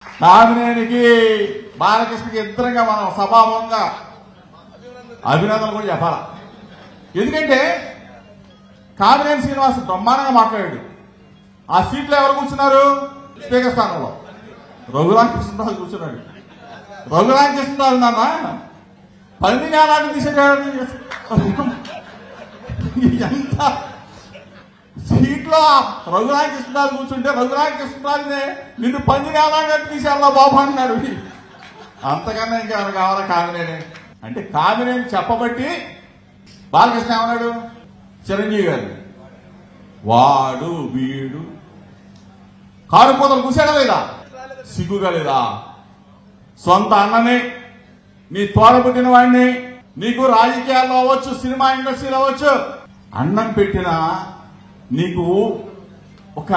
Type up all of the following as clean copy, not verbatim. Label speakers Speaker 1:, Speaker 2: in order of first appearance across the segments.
Speaker 1: కామినేనికి బాలకృష్ణకి ఇద్దరంగా మనం సభాముఖంగా అభినందనలు కూడా చెప్పాలా. ఎందుకంటే కామినేని శ్రీనివాస్ బ్రహ్మాండంగా మాట్లాడాడు. ఆ సీట్లో ఎవరు కూర్చున్నారు? స్పీకర్ స్థానంలో రఘురామకృష్ణరాజు కూర్చున్నాడు. రఘురామకృష్ణరాజు నాన్న పందిని అలాంటి తీసేటాడు. ఎంత సీట్లో రఘురామకృష్ణరాజు కూర్చుంటే రఘురామకృష్ణరాజునే నిన్ను పందిని అలాంటి తీసేలా బాబు అన్నాడు. అంతకన్నా ఇంకేమైనా కావాలా కామినేని అంటే? కామినేని చెప్పబట్టి బాలకృష్ణ ఏమన్నాడు? చిరంజీవి గారు వాడు వీడు కారు పోతలు కూసాడా లేదా? సిగ్గుగా లేదా? సొంత అన్నని, నీ తోడబుట్టిన వాడిని, నీకు రాజకీయాల్లో అవ్వచ్చు, సినిమా ఇండస్ట్రీలో అవ్వచ్చు, అన్నం పెట్టిన నీకు ఒక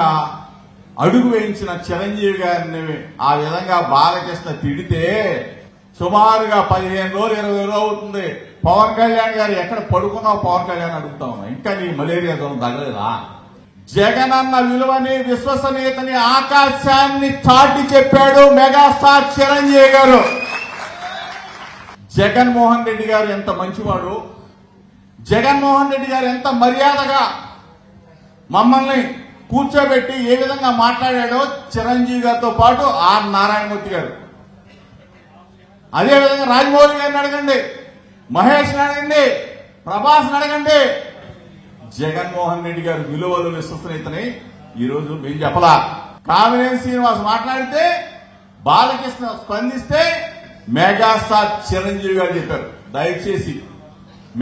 Speaker 1: అడుగు వేయించిన చిరంజీవి గారిని ఆ విధంగా బాలకృష్ణ తిడితే సుమారుగా 15 రోజులు 20 రోజులు అవుతుంది. పవన్ కళ్యాణ్ గారు ఎక్కడ పడుకున్నావు పవన్ కళ్యాణ్ అడుగుతా ఉన్నా. ఇంకా నీ మలేరియా జ్వరం తగ్గలేదా? జగనన్న విలువని విశ్వసనీయతని ఆకాశాన్ని చాటి చెప్పాడు మెగాస్టార్ చిరంజీవి గారు. జగన్మోహన్ రెడ్డి గారు ఎంత మంచివాడు, జగన్మోహన్ రెడ్డి గారు ఎంత మర్యాదగా మమ్మల్ని కూర్చోబెట్టి ఏ విధంగా మాట్లాడాడో చిరంజీవి గారితో పాటు ఆర్ నారాయణమూర్తి గారు. అదేవిధంగా రాజమౌళి గారిని అడగండి, మహేష్ని అడగండి, ప్రభాస్ని అడగండి. జగన్మోహన్ రెడ్డి గారి విలువలు విశ్వసనీయతని ఈరోజు మేము చెప్పలా. కామినేని శ్రీనివాస్ మాట్లాడితే బాలకృష్ణ స్పందిస్తే మెగాస్టార్ చిరంజీవి గారు చెప్పారు. దయచేసి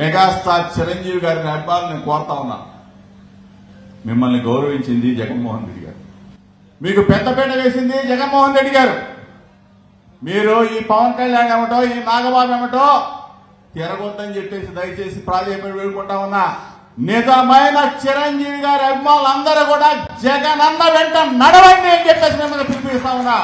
Speaker 1: మెగాస్టార్ చిరంజీవి గారిని అభిమానులు నేను కోరుతా ఉన్నా, మిమ్మల్ని గౌరవించింది జగన్మోహన్ రెడ్డి గారు, మీకు పెద్దపీట వేసింది జగన్మోహన్ రెడ్డి గారు. మీరు ఈ పవన్ కళ్యాణ్ ఏమటో ఈ నాగబాబు ఏమటో తిరగొద్దని చెప్పేసి దయచేసి ప్రాధాన్యత వేడుకుంటా ఉన్నా. నిజమైన చిరంజీవి గారి అభిమానులు అందరూ కూడా జగన్ అన్న వెంట నడవండి అని చెప్పేసి మిమ్మల్ని పిలిపిస్తా ఉన్నా.